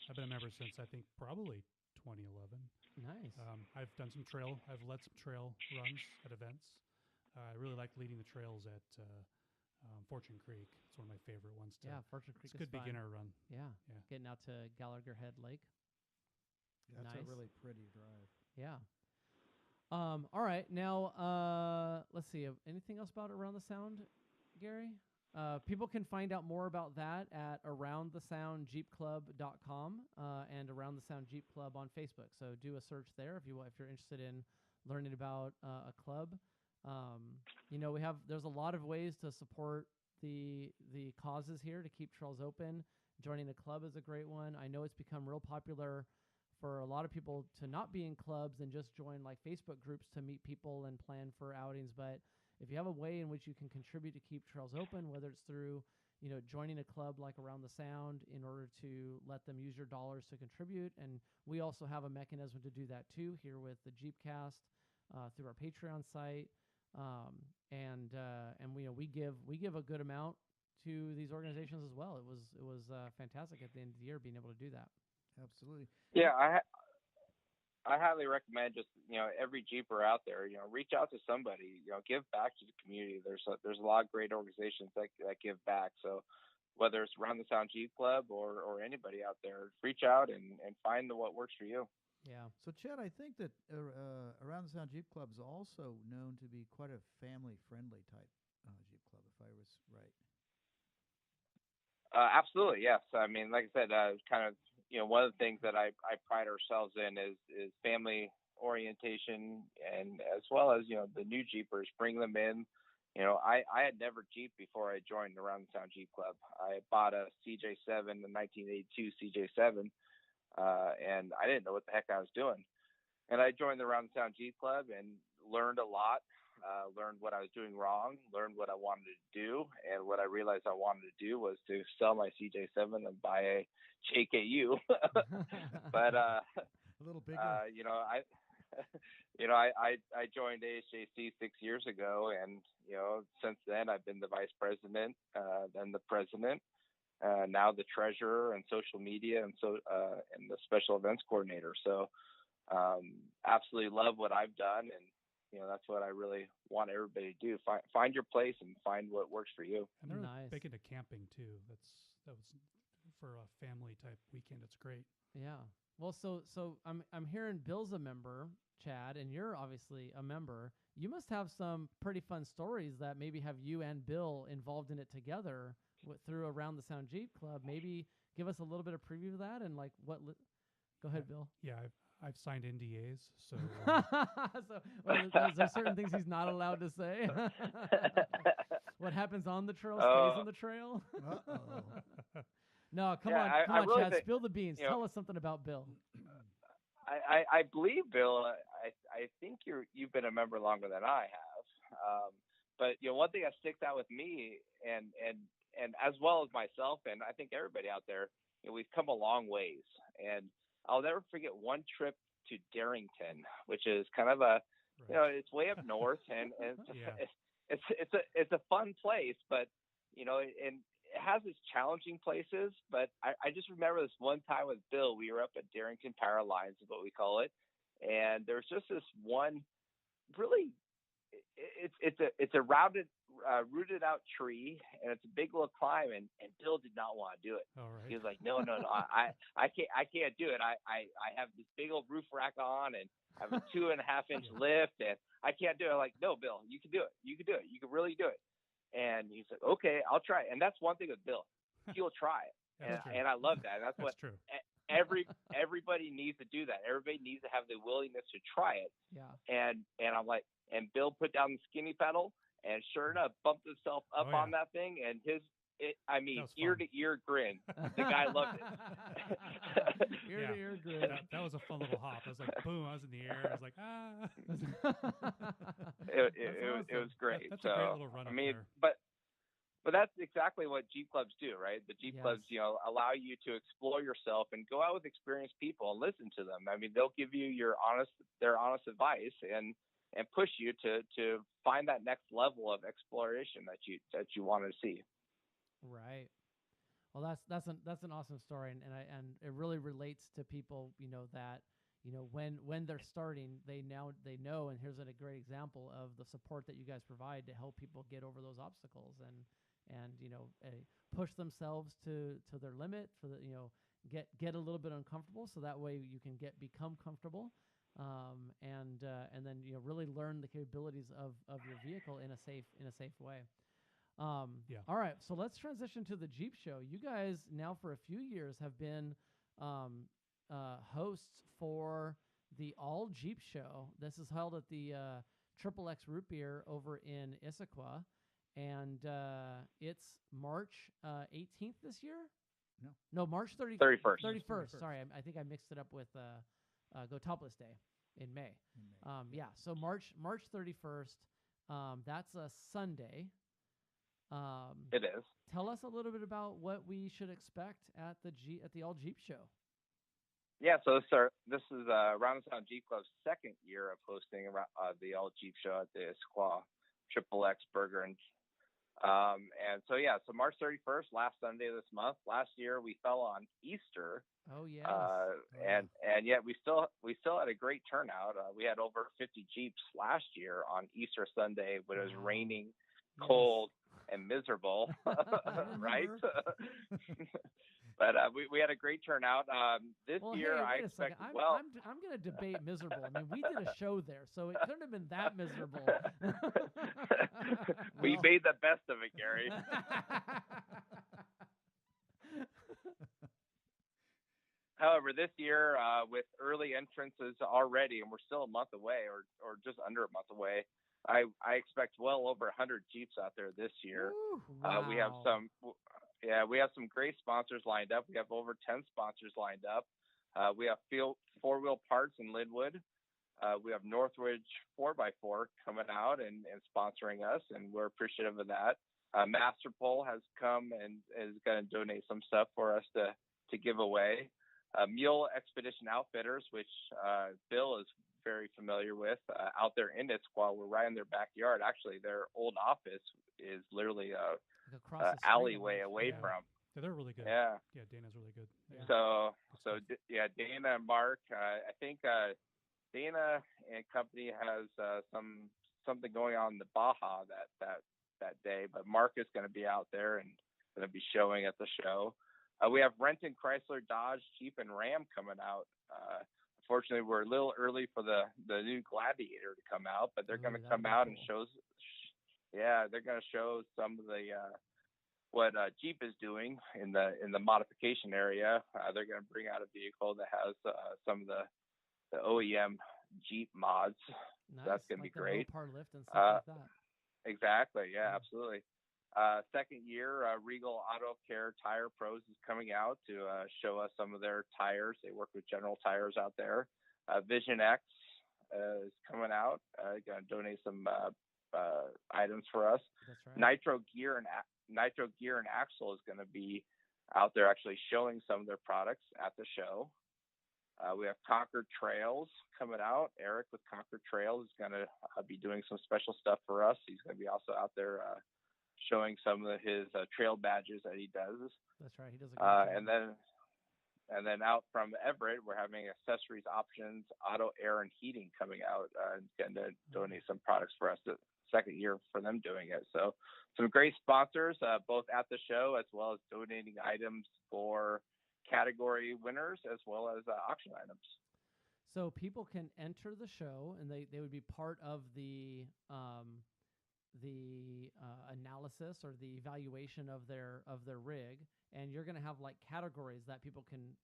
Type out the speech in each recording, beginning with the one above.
I've been a member since I think probably 2011. Nice. I've done some trail. I've led some trail runs at events. I really like leading the trails at Fortune Creek. It's one of my favorite ones to. Yeah, Fortune Creek It's a is good fun. beginner run. Yeah. Yeah. Getting out to Gallagher Head Lake. That's Nice. a really pretty drive. Yeah. All right. Now, let's see. Anything else about Around the Sound, Gary? People can find out more about that at aroundthesoundjeepclub.com and Around the Sound Jeep Club on Facebook. So do a search there if you're interested in learning about a club. There's a lot of ways to support the causes here to keep trails open. Joining a club is a great one. I know it's become real popular for a lot of people to not be in clubs and just join like Facebook groups to meet people and plan for outings. But if you have a way in which you can contribute to keep trails open, whether it's through, joining a club like Around the Sound in order to let them use your dollars to contribute. And we also have a mechanism to do that too here with the Jeepcast through our Patreon site. We give a good amount to these organizations as well. It was fantastic at the end of the year being able to do that. Absolutely. Yeah, I highly recommend just every Jeeper out there, reach out to somebody, give back to the community. There's a lot of great organizations that give back. So whether it's Around the Sound Jeep Club or anybody out there, reach out and find what works for you. Yeah. So Chad, I think that Around the Sound Jeep Club is also known to be quite a family-friendly type Jeep club, if I was right. Absolutely, yes. I mean, like I said, kind of, one of the things that I pride ourselves in is family orientation, and as well as, the new Jeepers, bring them in. I had never Jeeped before I joined Around the Sound Jeep Club. I bought a CJ7, the 1982 CJ7, and I didn't know what the heck I was doing. And I joined the Around the Sound Jeep Club and learned a lot. Learned what I was doing wrong, learned what I wanted to do, and what I realized I wanted to do was to sell my CJ7 and buy a JKU. But a little bigger. I joined ASJC 6 years ago, and since then I've been the vice president, then the president, now the treasurer and social media, and the special events coordinator. So absolutely love what I've done, and that's what I really want everybody to do. Find your place and find what works for you. And they're nice. big into camping too. That was for a family type weekend. It's great. Yeah. Well, so I'm hearing Bill's a member, Chad, and you're obviously a member. You must have some pretty fun stories that maybe have you and Bill involved in it together through Around the Sound Jeep Club. Maybe give us a little bit of preview of that and like what. Go ahead, Bill. Yeah, I've signed NDAs, so. Is there certain things he's not allowed to say? What happens on the trail stays on the trail. No, come on, really Chad. Spill the beans. Tell us something about Bill. I believe, Bill, I think you've been a member longer than I have. But one thing that sticks out with me, and as well as myself, and I think everybody out there, we've come a long ways. And I'll never forget one trip to Darrington, which is kind of it's way up north, and it's a fun place, but and it has its challenging places. But I just remember this one time with Bill, we were up at Darrington Power Lines, is what we call it, and there's just this one really. It's a rooted out tree, and it's a big little climb, and Bill did not want to do it. All right. He was like, no, I can't do it. I have this big old roof rack on, and I have a 2.5-inch lift, and I can't do it. I'm like, no, Bill, you can do it. You can do it. You can really do it. And he's like, okay, I'll try it. And that's one thing with Bill. He'll try it. and I love that. And that's what true. Everybody needs to do that. Everybody needs to have the willingness to try it. Yeah. And I'm like, and Bill put down the skinny pedal, and sure enough, bumped himself up on that thing, and ear to ear grin. The guy loved it. Ear to ear grin. That was a fun little hop. I was like, boom! I was in the air. I was like, ah. It was great. That's a great little run up there. But that's exactly what Jeep clubs do, right? The Jeep clubs, allow you to explore yourself and go out with experienced people and listen to them. I mean, they'll give you their honest advice and push you to find that next level of exploration that you wanted to see. Right. Well, that's an awesome story, and it really relates to people, that when they're starting, they know, and here's a great example of the support that you guys provide to help people get over those obstacles and push themselves to their limit for the get a little bit uncomfortable, so that way you can become comfortable, and then really learn the capabilities of your vehicle in a safe way. Yeah. All right, so let's transition to the Jeep show. You guys now for a few years have been hosts for the All Jeep show. This is held at the Triple X Root Beer over in Issaquah, and it's March 18th this year. No, March 31st. 31st. Sorry, I think I mixed it up with Go Topless Day in May. Yeah, so March 31st. That's a Sunday. It is. Tell us a little bit about what we should expect at the All Jeep show. Yeah, so this is Round the Sound Jeep Club's second year of hosting the All Jeep show at the Issaquah Triple X Burger and so March 31st, last Sunday of this month. Last year we fell on Easter. Oh yeah. And yet we still had a great turnout. We had over 50 Jeeps last year on Easter Sunday when it was raining, cold, and miserable, right? But we had a great turnout. This year, I expect. I'm going to debate miserable. I mean, we did a show there, so it couldn't have been that miserable. We made the best of it, Gary. However, this year, with early entrances already, and we're still a month away, or just under a month away, I expect well over 100 Jeeps out there this year. Ooh, wow. We have some great sponsors lined up. We have over 10 sponsors lined up. We have Four Wheel Parts in Linwood. We have Northridge 4x4 coming out and sponsoring us, and we're appreciative of that. Masterpole has come and is going to donate some stuff for us to give away. Mule Expedition Outfitters, which Bill is very familiar with, out there in Issaquah. We're right in their backyard. Actually, their old office is literally a alleyway away from. Yeah, they're really good. Yeah. Yeah, Dana's really good. Yeah. So Dana and Mark. I think Dana and company has something going on in the Baja that day, but Mark is going to be out there and going to be showing at the show. We have Renton, Chrysler, Dodge, Jeep, and Ram coming out. Unfortunately, we're a little early for the new Gladiator to come out, but they're going to come out and show. Yeah, they're going to show some of the what Jeep is doing in the modification area. They're going to bring out a vehicle that has some of the OEM Jeep mods. Nice. So that's going to be great. Par lift and stuff like that. Exactly. Yeah, absolutely. Second year, Regal Auto Care Tire Pros is coming out to show us some of their tires. They work with General Tires out there. Vision X is coming out. Going to donate some items for us. That's right. Nitro Gear and Axle is going to be out there actually showing some of their products at the show. We have Concord Trails coming out. Eric with Concord Trails is going to be doing some special stuff for us. He's going to be also out there showing some of his trail badges that he does. That's right. He does a great job. And then out from Everett, we're having accessories, options, auto air, and heating coming out and going to donate some products for us. The second year for them doing it. So some great sponsors, both at the show as well as donating items for category winners as well as auction items. So people can enter the show and they would be part of the analysis or the evaluation of their rig, and you're going to have like categories that people can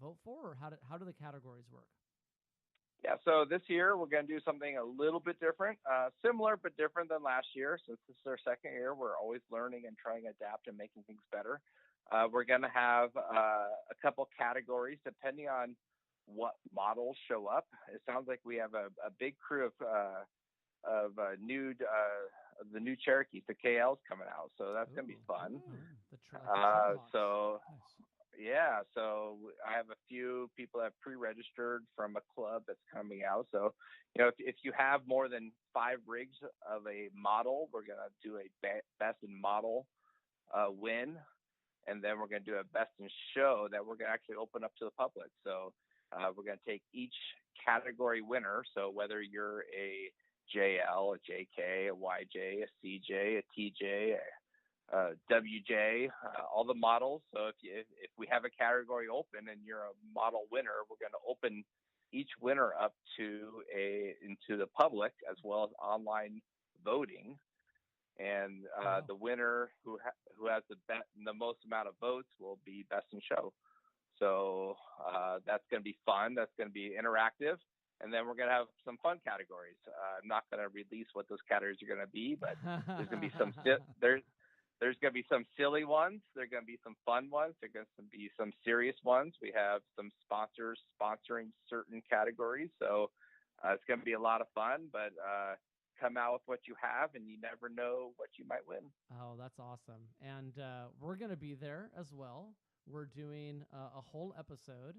vote for, or how do the categories work? Yeah, so this year we're going to do something a little bit different, similar but different than last year. Since this is our second year, we're always learning and trying to adapt and making things better. We're going to have a couple categories depending on what models show up. It sounds like we have a big crew of the new Cherokees, the KLs coming out, so that's going to be fun. Yeah, so I have a few people that have pre-registered from a club that's coming out. So, if you have more than 5 rigs of a model, we're going to do a best in model win. and then we're going to do a best in show that we're going to actually open up to the public. So we're going to take each category winner. So whether you're a JL, a JK, a YJ, a CJ, a TJ, a WJ, all the models. So if we have a category open and you're a model winner, we're going to open each winner up into the public as well as online voting. And Wow. the winner who has the most amount of votes will be best in show. So that's going to be fun. That's going to be interactive. And then we're going to have some fun categories. I'm not going to release what those categories are going to be, but there's going to be some there's going to be some silly ones. There's going to be some fun ones. There's going to be some serious ones. We have some sponsors sponsoring certain categories. So it's going to be a lot of fun, but come out with what you have, and you never know what you might win. Oh, that's awesome. And we're going to be there as well. We're doing a whole episode,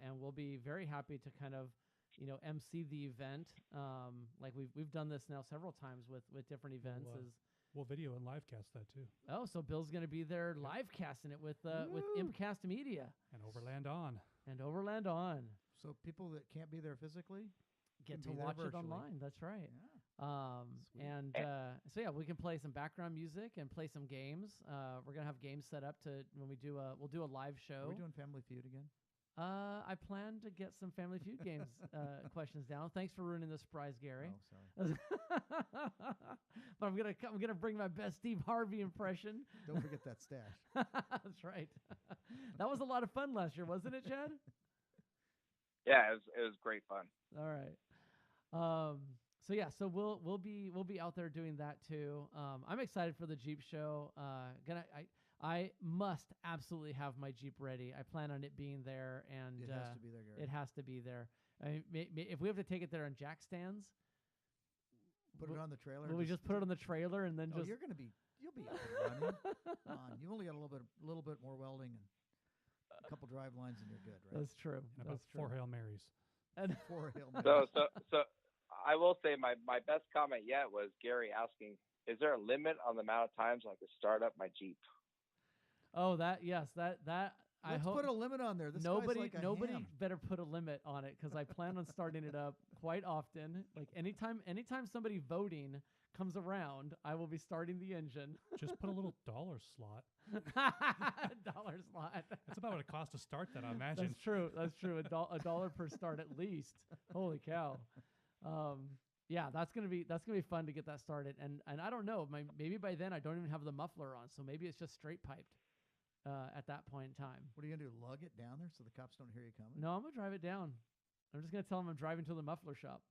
and we'll be very happy to kind of, MC the event. Like we've done this now several times with different events. We'll video and live cast that too. Oh, so Bill's going to be there live casting it with Impcast Media And Overland On. So people that can't be there physically Get can to be there watch it virtually. online. That's right. Yeah. Sweet. So yeah, we can play some background music and play some games. We're gonna have games set up to when we'll do a live show. Are we doing Family Feud again? I plan to get some Family Feud games questions down. Thanks for ruining the surprise, Gary. Oh, sorry. But I'm gonna bring my best Steve Harvey impression. Don't forget that stash. That's right. That was a lot of fun last year, wasn't it, Chad? Yeah, it was great fun. All right. So yeah, so we'll be out there doing that too. I'm excited for the Jeep show. I must absolutely have my Jeep ready. I plan on it being there, and It has to be there, Gary. it has to be there. I mean, if we have to take it there on jack stands, Put it on the trailer. will we just put it on the trailer and then Oh, just? you'll be up and running. Come on, you only got a little bit more welding and a couple drive lines, and you're good, right? That's true. And about That's true. 4 Hail Marys. And 4 Hail Marys. So I will say my best comment yet was Gary asking, "Is there a limit on the amount of times I could start up my Jeep?" oh, that I Let's hope put a limit on there. This nobody guy's like a ham. better put a limit on it, because I plan on starting it up quite often. Like anytime somebody voting comes around, I will be starting the engine. Just put a little dollar slot. Dollar slot. That's about what it costs to start that, I imagine. That's true. A dollar per start at least. Holy cow. Yeah, that's gonna be fun to get that started. And I don't know, maybe by then I don't even have the muffler on, so maybe it's just straight piped at that point in time. What are you gonna do? Lug it down there so the cops don't hear you coming? No, I'm gonna drive it down. I'm just gonna tell them I'm driving to the muffler shop.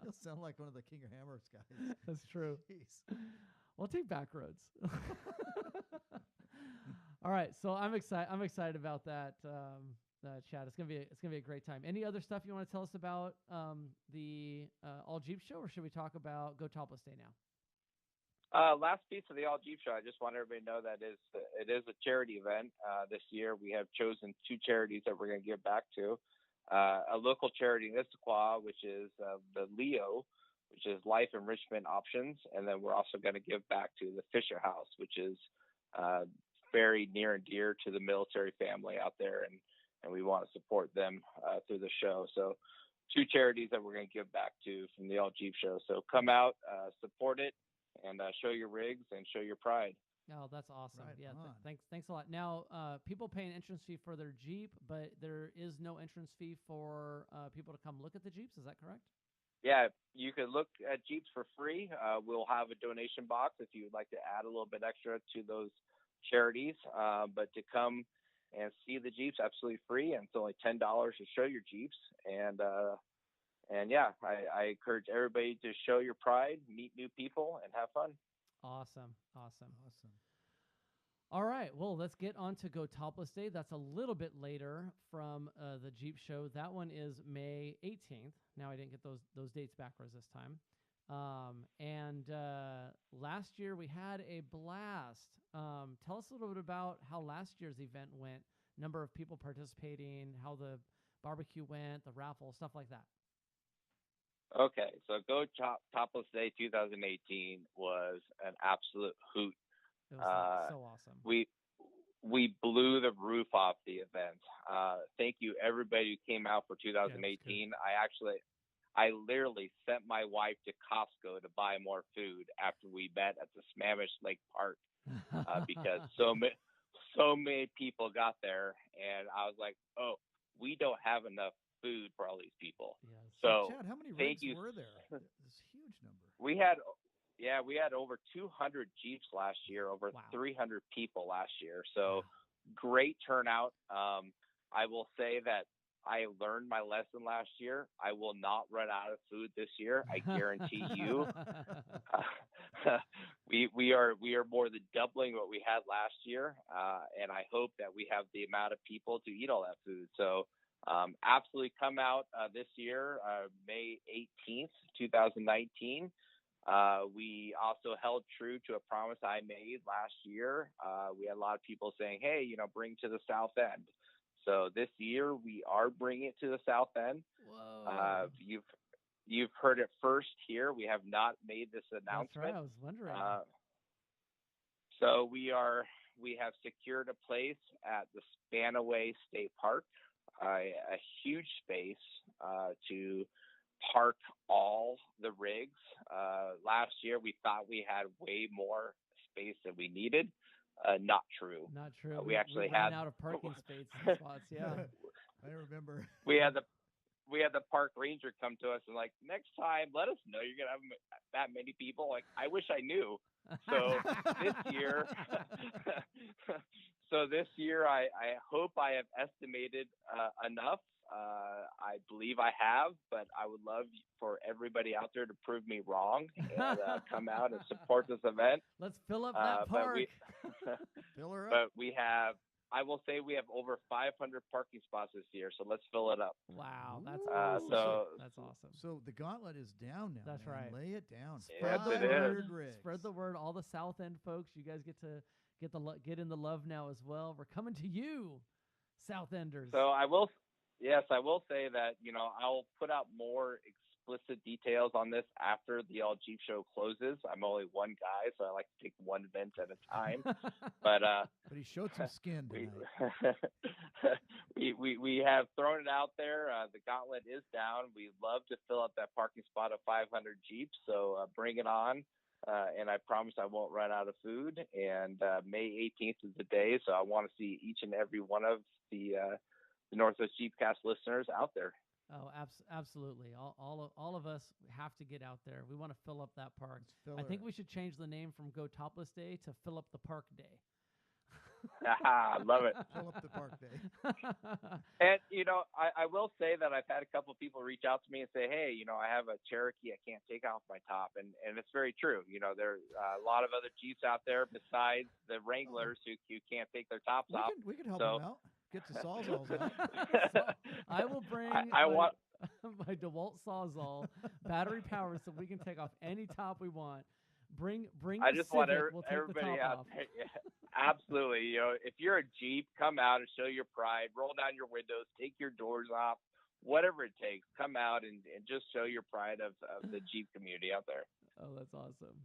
You'll sound like one of the King of Hammers guys. That's true. Jeez. We'll take back roads. All right, so I'm excited about that, Chad. It's gonna be a great time. Any other stuff you want to tell us about the All Jeep show, or should we talk about Go Topless Day now? Last piece of the All Jeep show. I just want everybody to know that it is a charity event. This year we have chosen 2 charities that we're going to give back to. A local charity in Issaquah, which is the Leo, which is Life Enrichment Options, and then we're also going to give back to the Fisher House, which is very near and dear to the military family out there, and we want to support them through the show. So 2 charities that we're going to give back to from the All Jeep show. So come out, support it, and show your rigs and show your pride. Oh, that's awesome. Right Yeah, on. thanks a lot. Now, people pay an entrance fee for their Jeep, but there is no entrance fee for people to come look at the Jeeps. Is that correct? Yeah, you can look at Jeeps for free. We'll have a donation box if you would like to add a little bit extra to those charities. But to come and see the Jeeps, absolutely free, and it's only $10 to show your Jeeps. And yeah, I encourage everybody to show your pride, meet new people, and have fun. Awesome. All right, well, let's get on to Go Topless Day. That's a little bit later from the Jeep show. That one is May 18th. Now, I didn't get those dates backwards this time. And last year we had a blast. Tell us a little bit about how last year's event went, number of people participating, how the barbecue went, the raffle, stuff like that. Okay, so Go Topless Day 2018 was an absolute hoot It was so awesome. We blew the roof off the event. Thank you everybody who came out for 2018. I literally sent my wife to Costco to buy more food after we met at the Sammamish Lake Park because so many people got there, and I was like, oh, we don't have enough food for all these people. Yes. So Chad, how many thank rigs you. were there? This huge number. We had over 200 Jeeps last year, over 300 people last year. So great turnout. I will say that I learned my lesson last year. I will not run out of food this year. I guarantee you. We are more than doubling what we had last year, and I hope that we have the amount of people to eat all that food. So absolutely come out this year, May 18th, 2019. We also held true to a promise I made last year. We had a lot of people saying, hey, bring to the South End. So this year we are bringing it to the South End. Whoa. You've heard it first here. We have not made this announcement. That's right. I was wondering. So we have secured a place at the Spanaway State Park, a huge space to park all the rigs. Last year we thought we had way more space than we needed. Not true. Not true. We actually ran had out of parking spaces spots. Yeah. I remember. We had the park ranger come to us and like, next time, let us know you're gonna have that many people. Like, I wish I knew. So this year, I hope I have estimated enough. I believe I have, but I would love for everybody out there to prove me wrong and come out and support this event. Let's fill up that park. Fill her up. But I will say we have over 500 parking spots this year, so let's fill it up. Wow, that's awesome. That's awesome. So the gauntlet is down now. That's man. right. Lay it down. Yes, Spread it the is. word, Riggs. Spread the word. All the South End folks, you guys get to get in the love now as well. We're coming to you, South Enders. So I will say that I'll put out more explicit details on this after the All Jeep show closes. I'm only one guy, so I like to take one event at a time. But he showed some skin tonight. we have thrown it out there. The gauntlet is down. We love to fill up that parking spot of 500 Jeeps, so bring it on. And I promise I won't run out of food. And May 18th is the day, so I want to see each and every one of the Northwest Jeepcast listeners out there. Oh, absolutely. All of us have to get out there. We want to fill up that park. I think we should change the name from Go Topless Day to Fill Up the Park Day. I love it. Fill up the park day. And, I will say that I've had a couple of people reach out to me and say, hey, I have a Cherokee. I can't take off my top. And it's very true. There are a lot of other Jeeps out there besides the Wranglers who can't take their tops off. We could help them out. Get the Sawzalls out. So I will bring my DeWalt Sawzall battery powered so we can take off any top we want. Bring I just want we'll everybody the top out off. there. Yeah, absolutely. If you're a Jeep, come out and show your pride. Roll down your windows, take your doors off, whatever it takes. Come out and just show your pride of the Jeep community out there. Oh, that's awesome.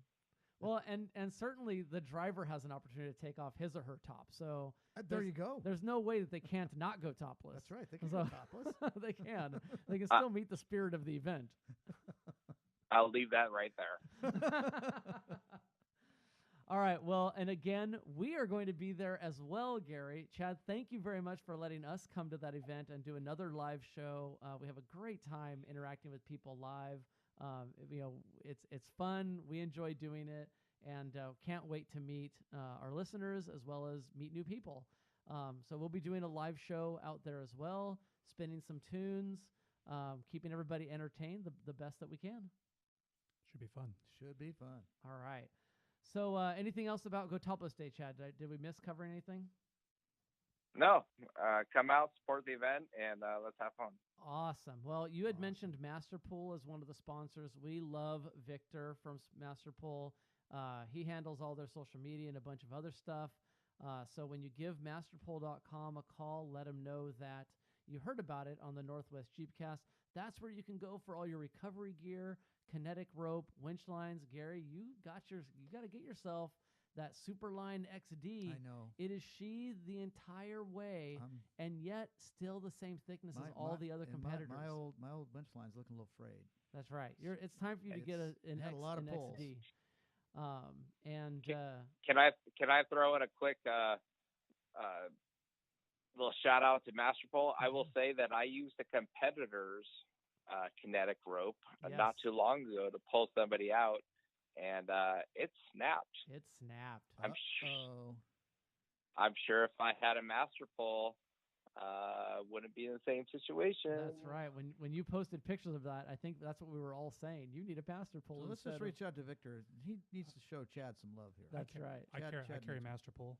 Well, and certainly the driver has an opportunity to take off his or her top. So there you go. There's no way that they can't not go topless. That's right. They can go topless. They can. They can still meet the spirit of the event. I'll leave that right there. All right. Well, and again, we are going to be there as well, Gary. Chad, thank you very much for letting us come to that event and do another live show. We have a great time interacting with people live. It's fun. We enjoy doing it, and can't wait to meet our listeners as well as meet new people. So we'll be doing a live show out there as well, spinning some tunes, keeping everybody entertained the best that we can. Should be fun. Should be fun. All right. So anything else about Go Topless Day, Chad? Did we miss covering anything? No. Come out, support the event, and let's have fun. Awesome. Well, you had mentioned Masterpool as one of the sponsors. We love Victor from Masterpool. He handles all their social media and a bunch of other stuff. So when you give masterpool.com a call, let them know that you heard about it on the Northwest Jeepcast. That's where you can go for all your recovery gear, kinetic rope, winch lines. Gary, you got to get yourself that Superline XD. I know. It is sheathed the entire way, and yet still the same thickness as all the other competitors. My old bench line's looking a little frayed. That's right. It's time for you to get an a lot of pulls. XD. Can I throw in a quick little shout out to Master Pole? I will say that I used the competitors' kinetic rope not too long ago to pull somebody out, and it snapped. It snapped. I'm sure if I had a Master Pole, wouldn't be in the same situation. That's right. When you posted pictures of that, I think that's what we were all saying. You need a Master Pole. So let's just reach out to Victor. He needs to show Chad some love here. That's right. I carry Master Pole.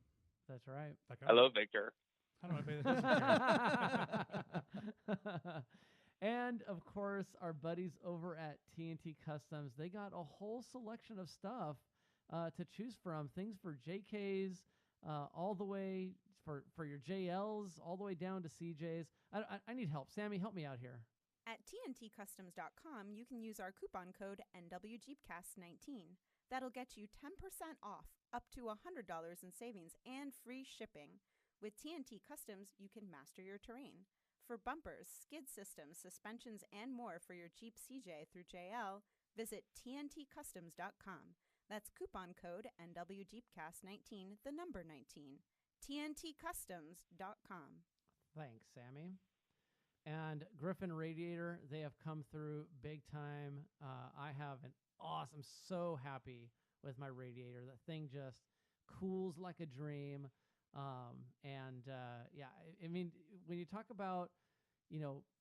That's right. Hello, Victor. I don't know if anybody doesn't carry. And of course, our buddies over at TNT Customs, they got a whole selection of stuff to choose from. Things for JKs, all the way for your JLs, all the way down to CJs. I need help. Sammy, help me out here. At TNTCustoms.com, you can use our coupon code NWJeepcast19. That'll get you 10% off, up to $100 in savings, and free shipping. With TNT Customs, you can master your terrain. For bumpers, skid systems, suspensions, and more for your Jeep CJ through JL, visit TNTCustoms.com. That's coupon code NWJeepcast19, the number 19. TNTCustoms.com. Thanks, Sammy. And Griffin Radiator, they have come through big time. I have an awesome, so happy with my radiator. That thing just cools like a dream. I mean, when you talk about,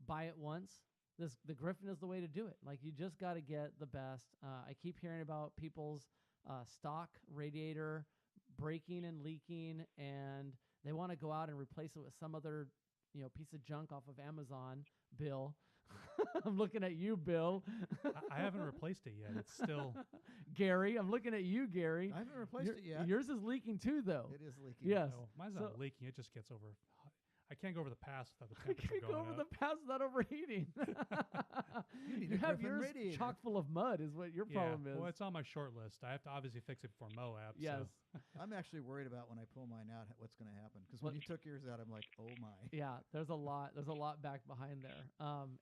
buy it once, the Griffin is the way to do it. Like, you just got to get the best. I keep hearing about people's stock radiator breaking and leaking, and they want to go out and replace it with some other, piece of junk off of Amazon. Bill, I'm looking at you, Bill. I haven't replaced it yet. It's still Gary. I'm looking at you, Gary. I haven't replaced it yet. Yours is leaking too, though. It is leaking. Yes. No, mine's not leaking. It just gets over. I can't go over the pass without the temperature going go over up. the pass without overheating. You have yours radiator. chock full of mud is what your problem is. Well, it's on my short list. I have to obviously fix it before Moab. Yes. So. I'm actually worried about when I pull mine out what's going to happen, because when you took yours out, I'm like, oh my. Yeah, there's a lot back behind there.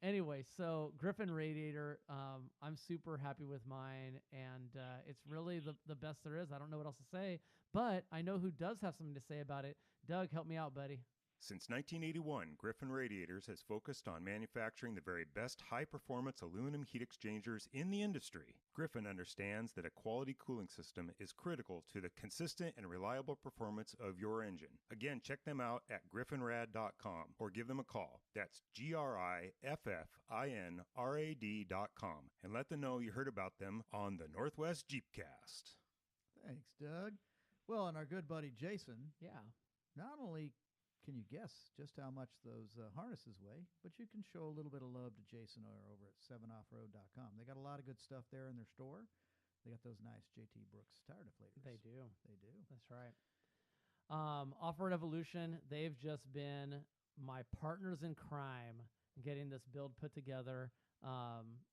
Anyway, so Griffin Radiator, I'm super happy with mine, and it's really the best there is. I don't know what else to say, but I know who does have something to say about it. Doug, help me out, buddy. Since 1981, Griffin Radiators has focused on manufacturing the very best high-performance aluminum heat exchangers in the industry. Griffin understands that a quality cooling system is critical to the consistent and reliable performance of your engine. Again, check them out at griffinrad.com or give them a call. That's GRIFFINRAD.com, and let them know you heard about them on the Northwest Jeepcast. Thanks, Doug. Well, and our good buddy Jason. Yeah. Not only can you guess just how much those harnesses weigh, but you can show a little bit of love to Jason over at 7offroad.com. They got a lot of good stuff there in their store. They got those nice JT Brooks tire deflators. They do. They do. That's right. Off-Road Evolution, they've just been my partners in crime getting this build put together.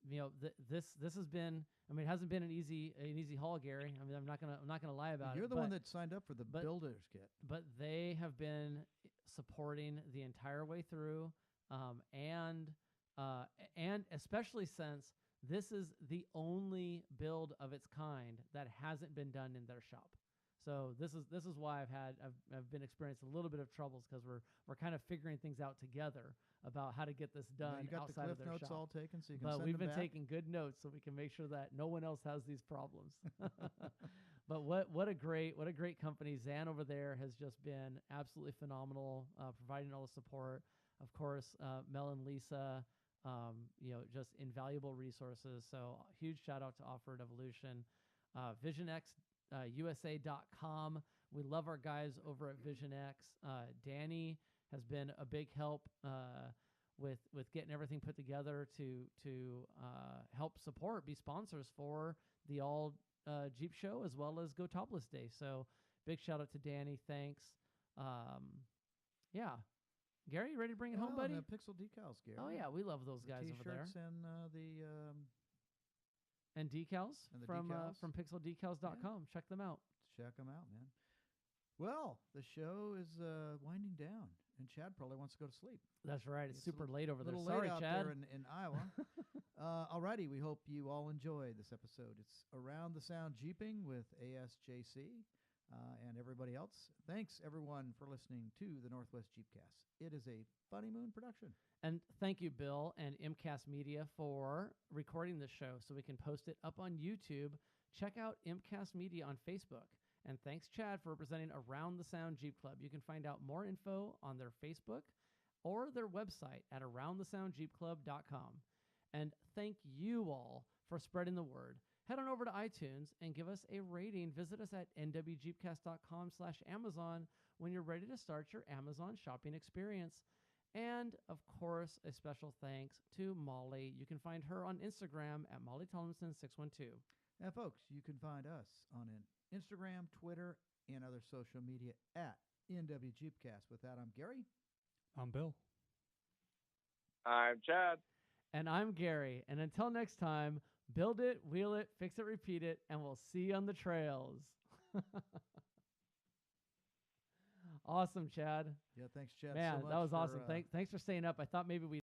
This has been, it hasn't been an easy haul, Gary. I'm not gonna lie about it. You're the one that signed up for the builder's kit. But they have been supporting the entire way through, and especially since this is the only build of its kind that hasn't been done in their shop. So this is why I've been experiencing a little bit of troubles, because we're kind of figuring things out together about how to get this done outside of their shop. You got the cliff notes all taken, so you can but send we've them been back? taking good notes so we can make sure that no one else has these problems. But what a great company. Zan over there has just been absolutely phenomenal, providing all the support. Of course, Mel and Lisa, just invaluable resources. So huge shout out to Off-Road Evolution, VisionXUSA.com. We love our guys over at VisionX. Danny has been a big help with getting everything put together to help support, be sponsors for the All Jeep Show as well as Go Topless Day. So big shout out to Danny. Thanks. Yeah. Gary, you ready to bring it home, buddy? And Pixel decals, Gary. Oh yeah, we love those guys over there. T-shirts And decals and the from decals. from pixeldecals.com. Check them out. Check them out, man. Well, the show is winding down, and Chad probably wants to go to sleep. That's right. It's It's a super late over there. little Sorry, late out Chad. there in Iowa. Alrighty, we hope you all enjoyed this episode. It's Around the Sound Jeeping with ASJC and everybody else. Thanks, everyone, for listening to the Northwest Jeepcast. It is a Funny Moon production. And thank you, Bill and MCAST Media, for recording this show so we can post it up on YouTube. Check out MCAST Media on Facebook. And thanks, Chad, for representing Around the Sound Jeep Club. You can find out more info on their Facebook or their website at aroundthesoundjeepclub.com. And thank you all for spreading the word. Head on over to iTunes and give us a rating. Visit us at nwjeepcast.com/Amazon when you're ready to start your Amazon shopping experience. And, of course, a special thanks to Molly. You can find her on Instagram at Molly Tomlinson612. Now, folks, you can find us on Instagram, Twitter, and other social media at NW Jeepcast. With that, I'm Gary. I'm Bill. I'm Chad. And I'm Gary. And until next time, build it, wheel it, fix it, repeat it, and we'll see you on the trails. Awesome, Chad. Yeah, thanks, Chad. Man, so much that was for, awesome. Thanks for staying up. I thought maybe we